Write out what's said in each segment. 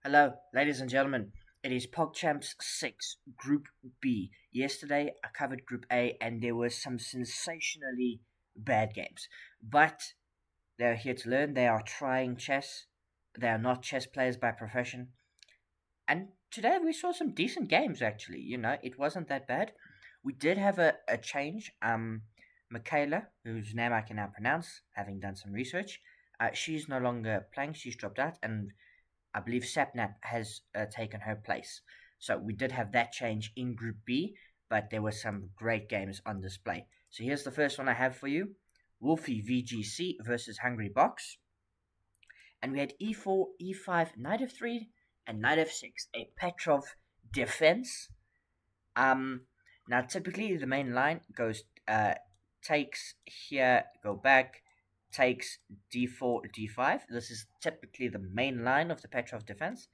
Hello, ladies and gentlemen. It is PogChamps 6, Group B. Yesterday, I covered Group A, and there were some sensationally bad games. But they're here to learn. They are trying chess. They are not chess players by profession. And today we saw some decent games, actually. It wasn't that bad. We did have a change. Michaela, whose name I can now pronounce, having done some research, she's no longer playing. She's dropped out, and I believe Sapnap has taken her place. So we did have that change in Group B, but there were some great games on display. So here's the first one I have for you: WolfeyVGC versus Hungrybox, and we had e4, e5, knight f3, and knight f6, a Petrov defense. Now typically the main line goes takes here, go back, takes d4, d5. This is typically the main line of the Petrov defense,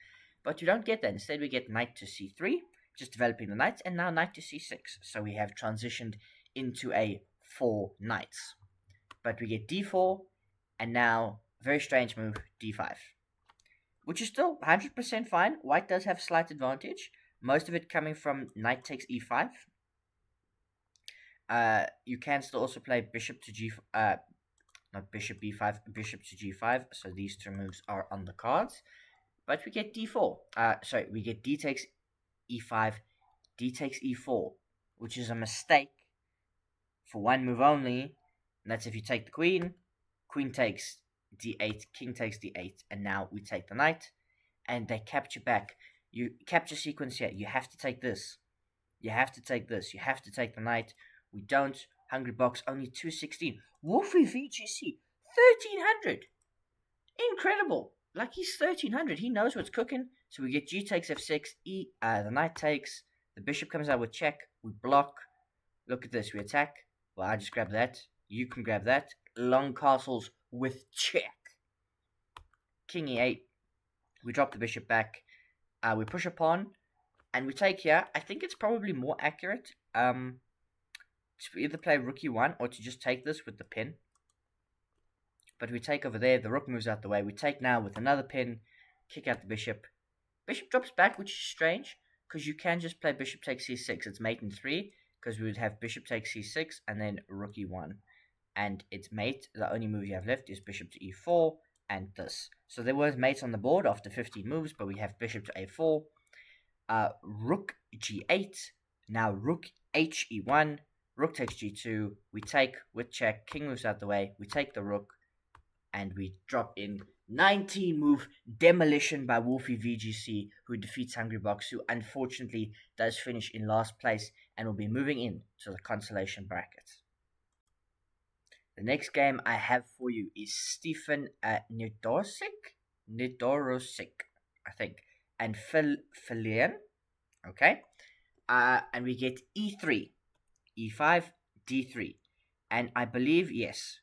but you don't get that. Instead, we get knight to c3, just developing the knights, and now knight to c6. So we have transitioned into a 4 knights. But we get d4, and now, very strange move, d5, which is still 100% fine. White does have slight advantage, most of it coming from knight takes e5. You can still also play bishop to g, not bishop b5, bishop to g5. So these two moves are on the cards. But we get d4. Sorry, we get d takes e5, d takes e4, which is a mistake for one move only. And that's if you take the queen. Queen takes d8, king takes d8, and now we take the knight, and they capture back. You capture sequence here. You have to take this. You have to take this. You have to take the knight. We don't. Hungrybox only 216. WolfeyVGC 1300. Incredible. Like, he's 1300. He knows what's cooking. So we get g takes f6. The knight takes. The bishop comes out with check. We block. Look at this. We attack. Well, I just grab that. You can grab that. Long castles with check. King e8. We drop the bishop back. We push a pawn. And we take here. I think it's probably more accurate to either play rook e1 or to just take this with the pin. But we take over there. The rook moves out the way. We take now with another pin. Kick out the bishop. Bishop drops back, which is strange, because you can just play bishop takes c6. It's mate in 3, because we would have bishop takes c6 and then rook e1. And it's mate. The only move you have left is bishop to e4 and this. So there was mates on the board after 15 moves, but we have bishop to a4. Rook g8. Now rook he1. Rook takes g2. We take with check. King moves out the way. We take the rook. And we drop in 19 move demolition by WolfeyVGC, who defeats Hungrybox, who unfortunately does finish in last place and will be moving in to the consolation bracket. The next game I have for you is Stephen Nedoroscik, I think, and Filian. Okay, and we get e3, e5, d3, and I believe, yes,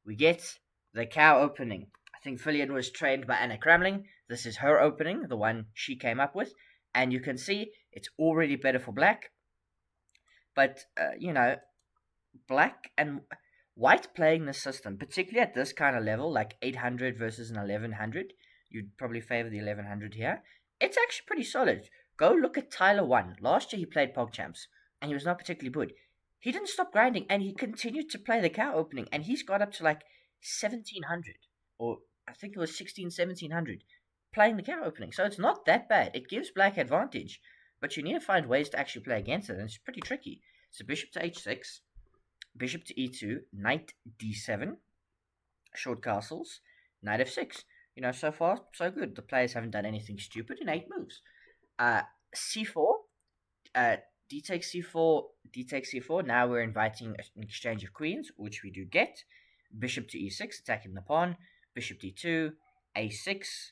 we get the cow opening. I think Filian was trained by Anna Kramling. This is her opening, the one she came up with. And you can see it's already better for black. But, black and white playing this system, particularly at this kind of level, like 800 versus an 1100, you'd probably favor the 1100 here. It's actually pretty solid. Go look at Tyler 1. Last year he played PogChamps, and he was not particularly good. He didn't stop grinding, and he continued to play the cow opening, and he's got up to like 1700, or I think it was 1700, playing the cow opening. So it's not that bad. It gives black advantage, but you need to find ways to actually play against it, and it's pretty tricky. So bishop to h6, bishop to e2, knight d7, short castles, knight f6. So far, so good. The players haven't done anything stupid in 8 moves. C4, d takes c4, d takes c4. Now we're inviting an exchange of queens, which we do get. Bishop to e6, attacking the pawn. Bishop d2, a6,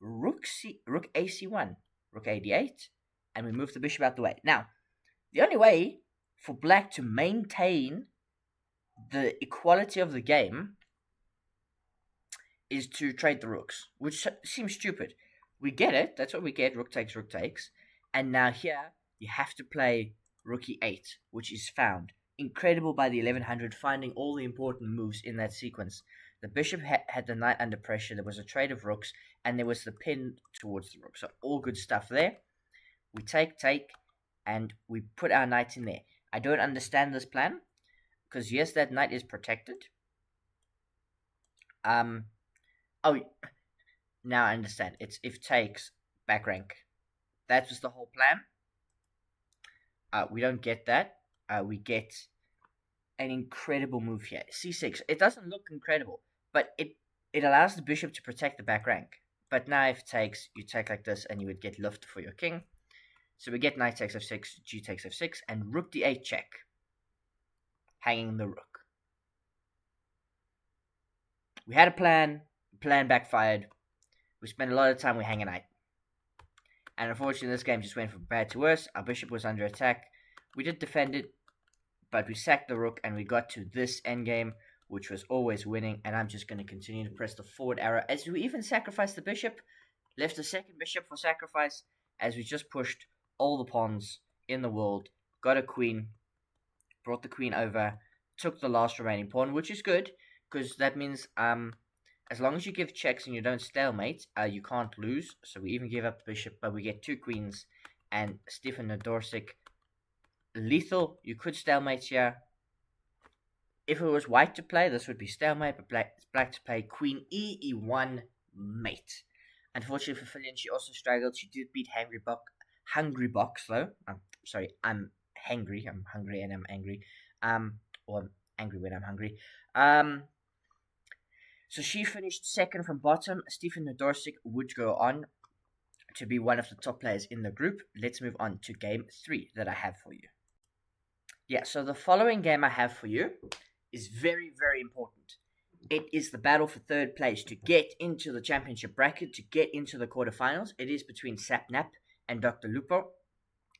rook ac1, rook ad8, and we move the bishop out the way. Now, the only way for black to maintain the equality of the game is to trade the rooks, which seems stupid. We get it. That's what we get. Rook takes, and now here you have to play rook e8, which is found. Incredible by the 1100, finding all the important moves in that sequence. The bishop had the knight under pressure. There was a trade of rooks, and there was the pin towards the rook. So all good stuff there. We take, and we put our knight in there. I don't understand this plan, because yes, that knight is protected. Oh, now I understand. It's if takes, back rank. That was the whole plan. We don't get that. We get an incredible move here. C6. It doesn't look incredible, but it allows the bishop to protect the back rank. But now if takes, you take like this, and you would get lift for your king. So we get knight takes f6, g takes f6, and rook d8 check, hanging the rook. We had a plan. The plan backfired. We spent a lot of time with hanging knight. And unfortunately, this game just went from bad to worse. Our bishop was under attack. We did defend it, but we sacked the rook, and we got to this endgame, which was always winning. And I'm just going to continue to press the forward arrow, as we even sacrificed the bishop, left the second bishop for sacrifice, as we just pushed all the pawns in the world, got a queen, brought the queen over, took the last remaining pawn, which is good, because that means as long as you give checks and you don't stalemate, you can't lose. So we even give up the bishop, but we get 2 queens, and Stephen Nedoroscik, lethal. You could stalemate here. If it was white to play, this would be stalemate, but black to play queen e, e1, mate. Unfortunately for Filian, she also struggled. She did beat Hungrybox though. Sorry, I'm hangry. I'm hungry and I'm angry. Or I'm angry when I'm hungry. So she finished second from bottom. Stephen Nedoroscik would go on to be one of the top players in the group. Let's move on to game 3 that I have for you. Yeah, so the following game I have for you is very, very important. It is the battle for third place to get into the championship bracket, to get into the quarterfinals. It is between Sapnap and DrLupo,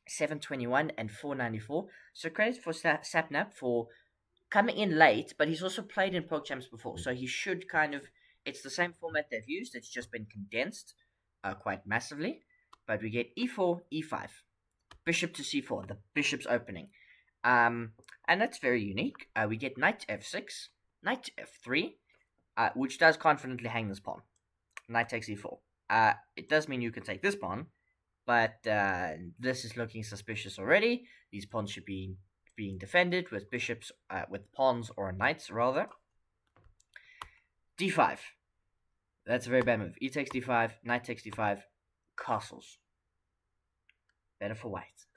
721 and 494. So credit for Sapnap for coming in late, but he's also played in PogChamps before, so he should kind of... It's the same format they've used, it's just been condensed quite massively. But we get e4, e5, bishop to c4, the bishop's opening. And that's very unique. We get knight f6, knight f3, which does confidently hang this pawn. Knight takes e4. It does mean you can take this pawn, but this is looking suspicious already. These pawns should be being defended with bishops, with pawns or knights rather. d5. That's a very bad move. E takes d5, knight takes d5, castles. Better for white.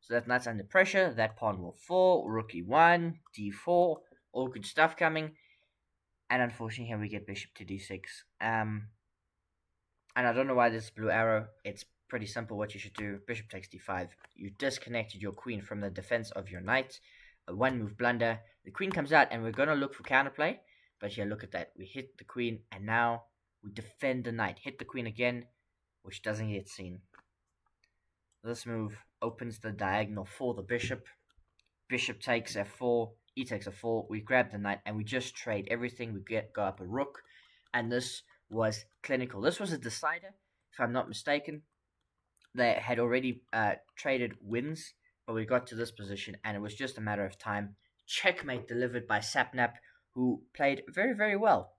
So that knight's under pressure. That pawn will fall. Rook e1, d4, all good stuff coming. And unfortunately here we get bishop to d6. And I don't know why this blue arrow. It's pretty simple what you should do. Bishop takes d5. You disconnected your queen from the defense of your knight. A one move blunder. The queen comes out, and we're going to look for counterplay. But here, look at that. We hit the queen, and now we defend the knight. Hit the queen again, which doesn't get seen. This move opens the diagonal for the bishop. Bishop takes f4. E takes f4. We grab the knight, and we just trade everything. We go up a rook. And this was clinical. This was a decider, if I'm not mistaken. They had already traded wins, but we got to this position, and it was just a matter of time. Checkmate delivered by Sapnap, who played very, very well.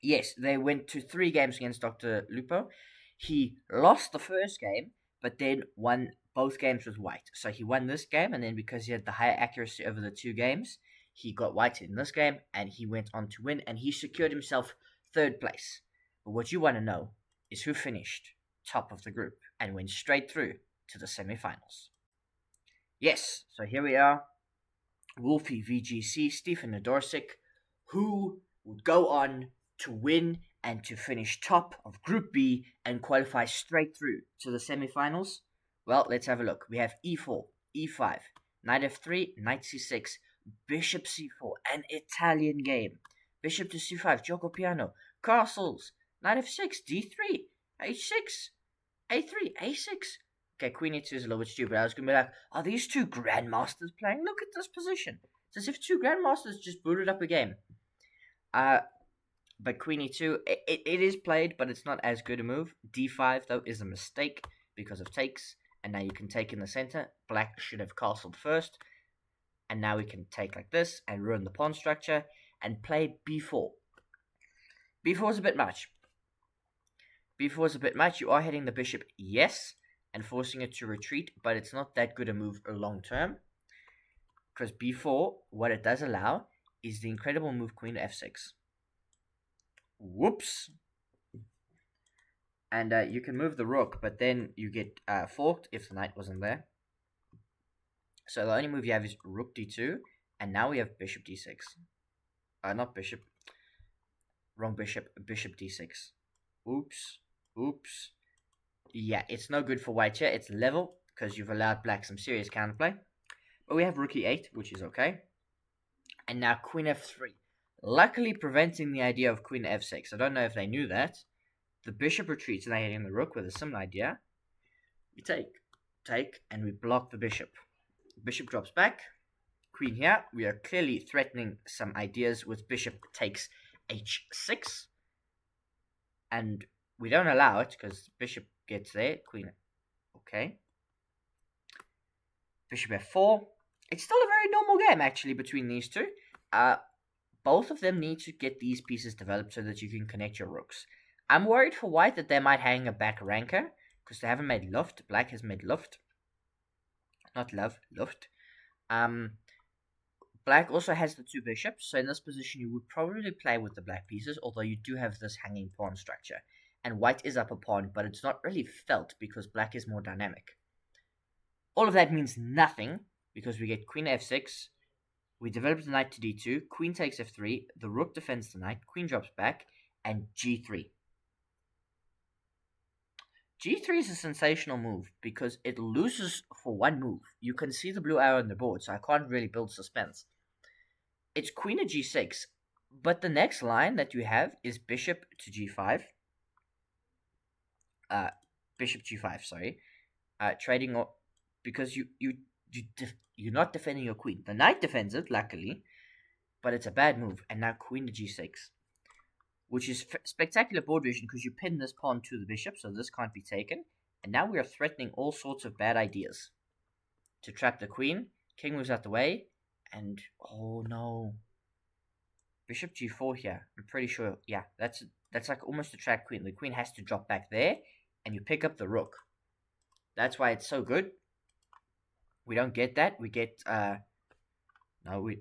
Yes, they went to 3 games against DrLupo. He lost the first game, but then won both games with white. So he won this game, and then because he had the higher accuracy over the 2 games, he got white in this game, and he went on to win, and he secured himself 3rd place. But what you want to know is who finished top of the group and went straight through to the semifinals. Yes, so here we are. WolfeyVGC, Stephen Nedoroscik, who would go on to win and to finish top of Group B and qualify straight through to the semifinals. Well, let's have a look. We have e4, e5, knight f3, knight c6, bishop c4, an Italian game. Bishop to c5, gioco piano, castles, knight f6, d3, h6, a3, a6. Okay, queen e2 is a little bit stupid. I was going to be like, are these 2 grandmasters playing? Look at this position. It's as if 2 grandmasters just booted up a game. But queen e2, it is played, but it's not as good a move. d5, though, is a mistake because of takes. And now you can take in the center. Black should have castled first. And now we can take like this and ruin the pawn structure and play b4. b4 is a bit much. b4 is a bit much. You are hitting the bishop, yes, and forcing it to retreat, but it's not that good a move long term. Because b4, what it does allow is the incredible move queen to f6. Whoops. And you can move the rook, but then you get forked if the knight wasn't there. So the only move you have is rook d2, and now we have bishop d6. Not bishop. Wrong bishop. Bishop d6. Oops. Oops. Yeah, it's no good for white here. It's level, because you've allowed black some serious counterplay. But we have rook e8, which is okay. And now queen f3. Luckily preventing the idea of queen f6. I don't know if they knew that. The bishop retreats, and they're hitting the rook with a similar idea. We take, and we block the bishop. Bishop drops back. Queen here. We are clearly threatening some ideas with bishop takes h6. And we don't allow it, because bishop gets there. Queen, okay. Bishop f4. It's still a very normal game, actually, between these two. Both of them need to get these pieces developed so that you can connect your rooks. I'm worried for white that they might hang a back ranker, because they haven't made luft. Black has made luft. Not love, luft. Black also has the two bishops, so in this position you would probably play with the black pieces, although you do have this hanging pawn structure. And white is up a pawn, but it's not really felt because black is more dynamic. All of that means nothing, because we get queen f6, we develop the knight to d2, queen takes f3, the rook defends the knight, queen drops back, and g3. G3 is a sensational move because it loses for one move. You can see the blue arrow on the board, so I can't really build suspense. It's queen to g6, but the next line that you have is bishop to g5. Bishop g5, sorry. Trading off, because you're not defending your queen. The knight defends it, luckily, but it's a bad move. And now queen to g6. Which is spectacular board vision because you pin this pawn to the bishop, so this can't be taken. And now we are threatening all sorts of bad ideas. To trap the queen, king moves out the way, and oh no. Bishop g4 here, I'm pretty sure, yeah, that's like almost a trap queen. The queen has to drop back there, and you pick up the rook. That's why it's so good. We don't get that, we get,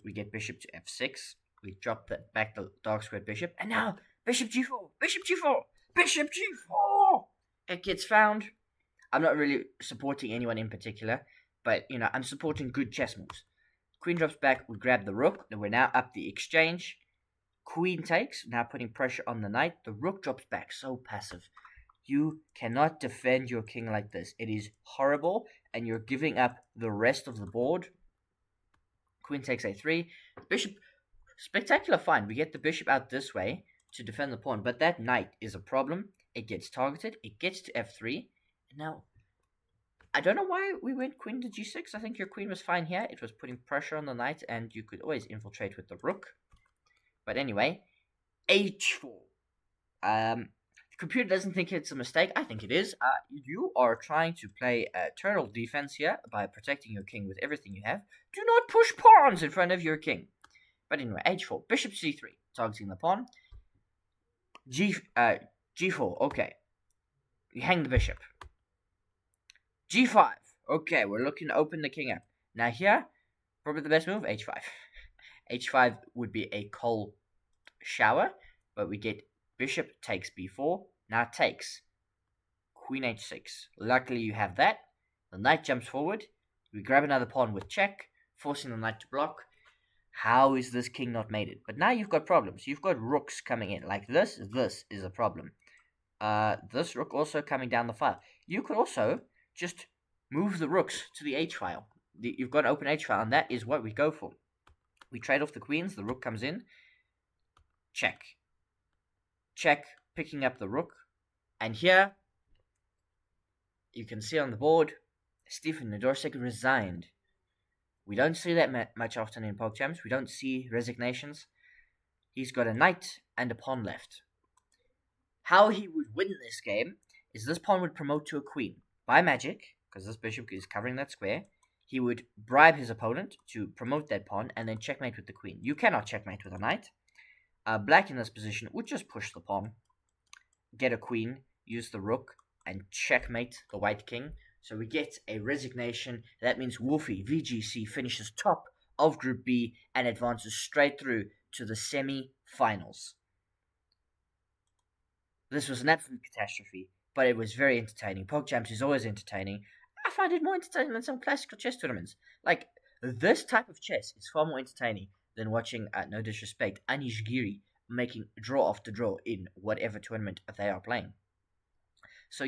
we get bishop to f6. We drop back the dark squared bishop, and now bishop g4, bishop g4, bishop g4. It gets found. I'm not really supporting anyone in particular, but I'm supporting good chess moves. Queen drops back. We grab the rook, and we're now up the exchange. Queen takes, now putting pressure on the knight. The rook drops back. So passive. You cannot defend your king like this. It is horrible, and you're giving up the rest of the board. Queen takes a3. Bishop. Spectacular find. We get the bishop out this way to defend the pawn, but that knight is a problem. It gets targeted. It gets to f3. Now, I don't know why we went queen to g6. I think your queen was fine here. It was putting pressure on the knight, and you could always infiltrate with the rook. But anyway, h4. The computer doesn't think it's a mistake. I think it is. You are trying to play turtle defense here by protecting your king with everything you have. Do not push pawns in front of your king. But anyway, h4, bishop c3, targeting the pawn. g4, okay. You hang the bishop. g5, okay, we're looking to open the king up. Now here, probably the best move, h5. h5 would be a cold shower, but we get bishop takes b4, now takes. Queen h6, luckily you have that. The knight jumps forward, we grab another pawn with check, forcing the knight to block. How is this king not mated? But now you've got problems. You've got rooks coming in. Like this is a problem. This rook also coming down the file. You could also just move the rooks to the h-file. You've got an open h-file, and that is what we go for. We trade off the queens. The rook comes in. Check. Check, picking up the rook. And here, you can see on the board, Stephen Nedoroscik resigned. We don't see that much often in PogChamps. We don't see resignations. He's got a knight and a pawn left. How he would win this game is this pawn would promote to a queen. By magic, because this bishop is covering that square, he would bribe his opponent to promote that pawn and then checkmate with the queen. You cannot checkmate with a knight. Black in this position would just push the pawn, get a queen. use the rook and checkmate the white king. So we get a resignation. That means WolfeyVGC finishes top of Group B and advances straight through to the semi-finals. This was an absolute catastrophe, but it was very entertaining. PogChamps is always entertaining. I find it more entertaining than some classical chess tournaments. Like, this type of chess is far more entertaining than watching, no disrespect, Anish Giri making draw after draw in whatever tournament they are playing. So,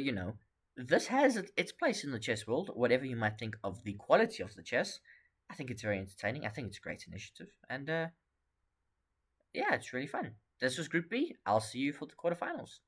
this has its place in the chess world, whatever you might think of the quality of the chess. I think it's very entertaining. I think it's a great initiative. And, yeah, it's really fun. This was Group B. I'll see you for the quarterfinals.